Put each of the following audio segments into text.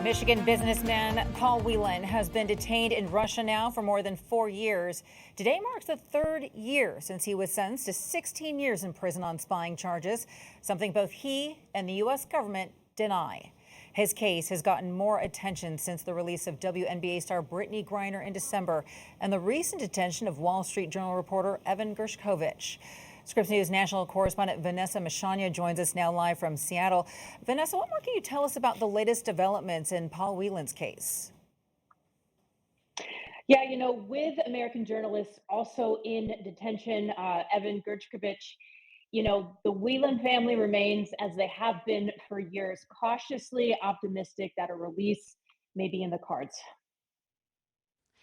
Michigan businessman Paul Whelan has been detained in Russia now for more than 4 years. Today marks the third year since he was sentenced to 16 years in prison on spying charges, something both he and the U.S. government deny. His case has gotten more attention since the release of WNBA star Brittany Griner in December and the recent detention of Wall Street Journal reporter Evan Gershkovich. Scripps News national correspondent Vanessa Mashanya joins us now live from Seattle. Vanessa, what more can you tell us about the latest developments in Paul Whelan's case? Yeah, with American journalists also in detention, Evan Gershkovich, the Whelan family remains, as they have been for years, cautiously optimistic that a release may be in the cards.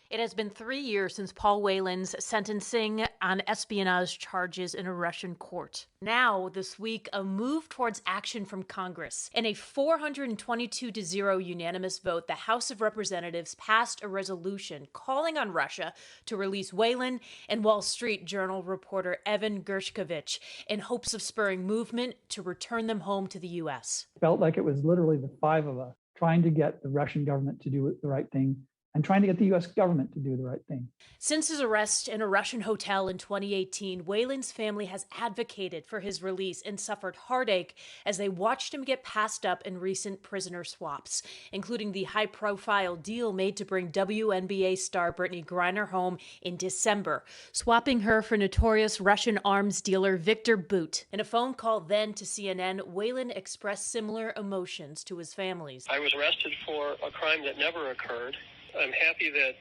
It has been 3 years since Paul Whelan's sentencing on espionage charges in a Russian court. Now, this week, a move towards action from Congress. In a 422-0 unanimous vote, the House of Representatives passed a resolution calling on Russia to release Whelan and Wall Street Journal reporter Evan Gershkovich in hopes of spurring movement to return them home to the U.S. Felt like it was literally the five of us trying to get the Russian government to do the right thing and trying to get the U.S. government to do the right thing. Since his arrest in a Russian hotel in 2018, Whelan's family has advocated for his release and suffered heartache as they watched him get passed up in recent prisoner swaps, including the high-profile deal made to bring WNBA star Brittany Griner home in December, swapping her for notorious Russian arms dealer Viktor Bout. In a phone call then to CNN, Whelan expressed similar emotions to his families. I was arrested for a crime that never occurred. I'm happy that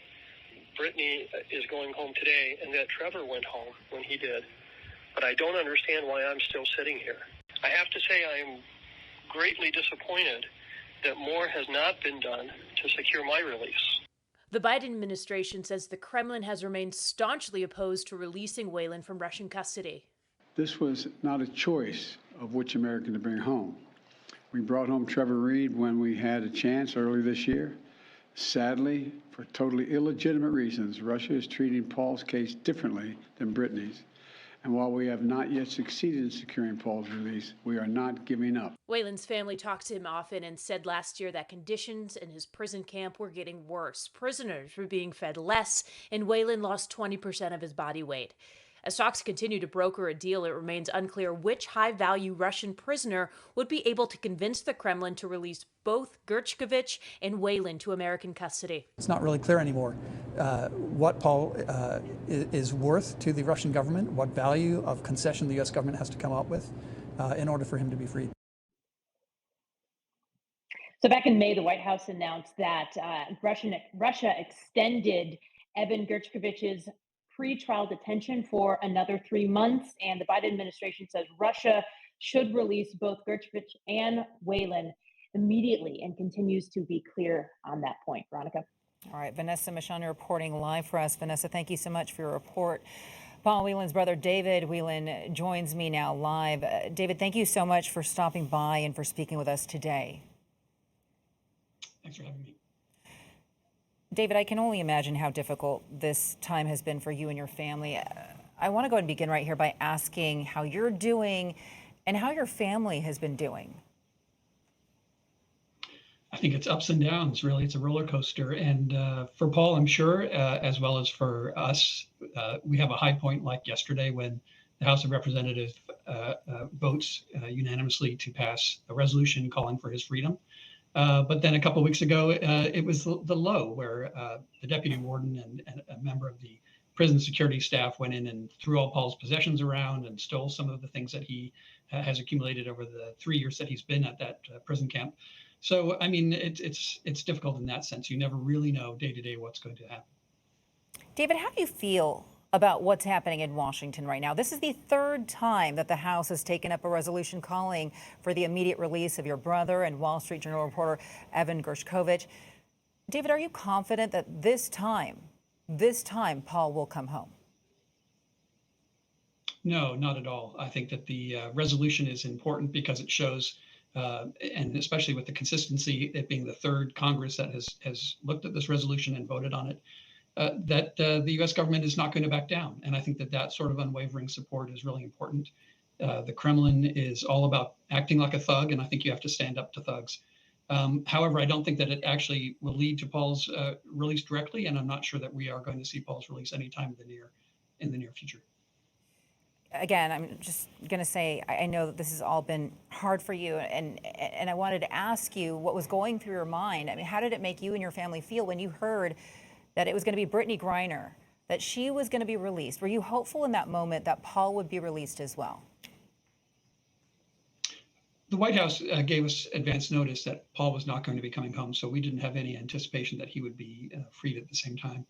Brittany is going home today and that Trevor went home when he did. But I don't understand why I'm still sitting here. I have to say I am greatly disappointed that more has not been done to secure my release. The Biden administration says the Kremlin has remained staunchly opposed to releasing Whelan from Russian custody. This was not a choice of which American to bring home. We brought home Trevor Reed when we had a chance early this year. Sadly, for totally illegitimate reasons, Russia is treating Paul's case differently than Brittany's. And while we have not yet succeeded in securing Paul's release, we are not giving up. Whelan's family talked to him often and said last year that conditions in his prison camp were getting worse. Prisoners were being fed less, and Whelan lost 20% of his body weight. As talks continue to broker a deal, it remains unclear which high-value Russian prisoner would be able to convince the Kremlin to release both Gershkovich and Whelan to American custody. It's not really clear anymore what Paul is worth to the Russian government, what value of concession the U.S. government has to come up with in order for him to be freed. So back in May, the White House announced that Russia extended Evan Gershkovich's pre-trial detention for another 3 months, and the Biden administration says Russia should release both Gershkovich and Whelan immediately and continues to be clear on that point. Veronica. All right, Vanessa Mashanya reporting live for us. Vanessa, thank you so much for your report. Paul Whelan's brother, David Whelan, joins me now live. David, thank you so much for stopping by and for speaking with us today. Thanks for having me. David, I can only imagine how difficult this time has been for you and your family. I want to go ahead and begin right here by asking how you're doing and how your family has been doing. I think it's ups and downs, really. It's a roller coaster. And for Paul, I'm sure, as well as for us, we have a high point like yesterday when the House of Representatives votes unanimously to pass a resolution calling for his freedom. But then a couple of weeks ago, it was the low where the deputy warden and a member of the prison security staff went in and threw all Paul's possessions around and stole some of the things that he has accumulated over the 3 years that he's been at that prison camp. So, I mean, it's difficult in that sense. You never really know day to day what's going to happen. David, how do you feel about what's happening in Washington right now? This is the third time that the House has taken up a resolution calling for the immediate release of your brother and Wall Street Journal reporter Evan Gershkovich. David, are you confident that this time Paul will come home? No, not at all. I think that the resolution is important because it shows, and especially with the consistency, it being the third Congress that has looked at this resolution and voted on it, that the U.S. government is not going to back down. And I think that sort of unwavering support is really important. The Kremlin is all about acting like a thug, and I think you have to stand up to thugs. However, I don't think that it actually will lead to Paul's release directly, and I'm not sure that we are going to see Paul's release anytime in the near future. Again, I'm just going to say, I know that this has all been hard for you, and I wanted to ask you what was going through your mind. I mean, how did it make you and your family feel when you heard that it was going to be Brittany Griner, that she was going to be released? Were you hopeful in that moment that Paul would be released as well? The White House gave us advance notice that Paul was not going to be coming home, so we didn't have any anticipation that he would be freed at the same time.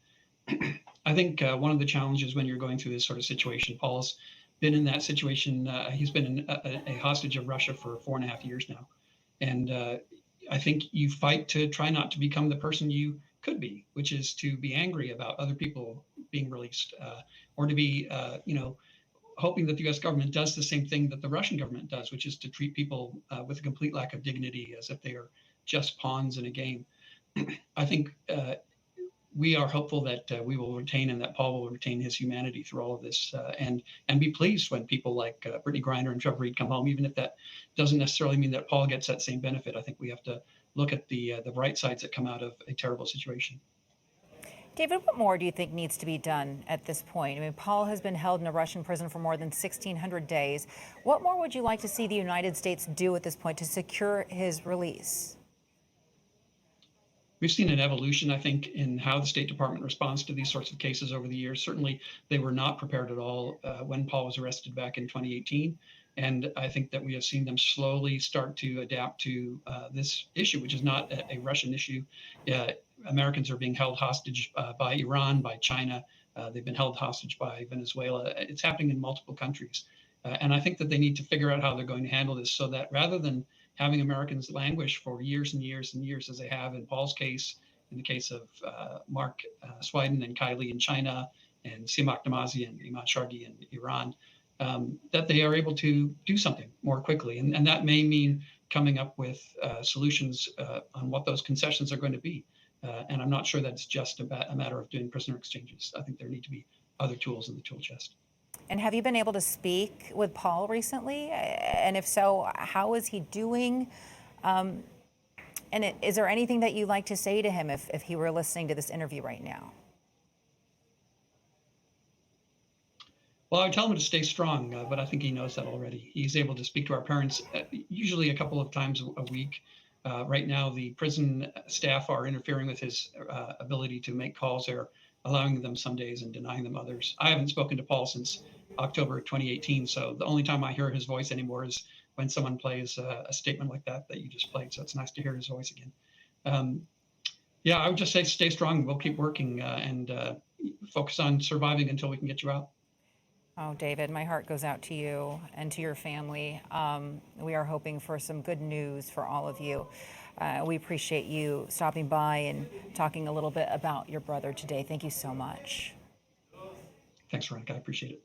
I think one of the challenges when you're going through this sort of situation, Paul's been in that situation. He's been a hostage of Russia for 4.5 years now. And I think you fight to try not to become the person you could be, which is to be angry about other people being released, or to be, hoping that the U.S. government does the same thing that the Russian government does, which is to treat people with a complete lack of dignity, as if they are just pawns in a game. I think we are hopeful that we will retain, and that Paul will retain, his humanity through all of this, and be pleased when people like Brittany Griner and Trevor Reed come home, even if that doesn't necessarily mean that Paul gets that same benefit. I think we have to look at the bright sides that come out of a terrible situation. David, what more do you think needs to be done at this point? I mean, Paul has been held in a Russian prison for more than 1,600 days. What more would you like to see the United States do at this point to secure his release? We've seen an evolution, I think, in how the State Department responds to these sorts of cases over the years. Certainly, they were not prepared at all when Paul was arrested back in 2018. And I think that we have seen them slowly start to adapt to this issue, which is not a Russian issue. Americans are being held hostage by Iran, by China. They've been held hostage by Venezuela. It's happening in multiple countries. And I think that they need to figure out how they're going to handle this, so that rather than having Americans languish for years and years and years, as they have in Paul's case, in the case of Mark Swiden and Kylie in China, and Siamak Namazi and Imad Shargi in Iran, that they are able to do something more quickly. And that may mean coming up with solutions on what those concessions are going to be. And I'm not sure that it's just a matter of doing prisoner exchanges. I think there need to be other tools in the tool chest. And have you been able to speak with Paul recently? And if so, how is he doing? And is there anything that you'd like to say to him if he were listening to this interview right now? Well, I would tell him to stay strong, but I think he knows that already. He's able to speak to our parents usually a couple of times a week. Right now, the prison staff are interfering with his ability to make calls. They're allowing them some days and denying them others. I haven't spoken to Paul since October 2018, so the only time I hear his voice anymore is when someone plays a statement like that you just played. So it's nice to hear his voice again. Yeah, I would just say stay strong. We'll keep working and focus on surviving until we can get you out. Oh, David, my heart goes out to you and to your family. We are hoping for some good news for all of you. We appreciate you stopping by and talking a little bit about your brother today. Thank you so much. Thanks, Veronica. I appreciate it.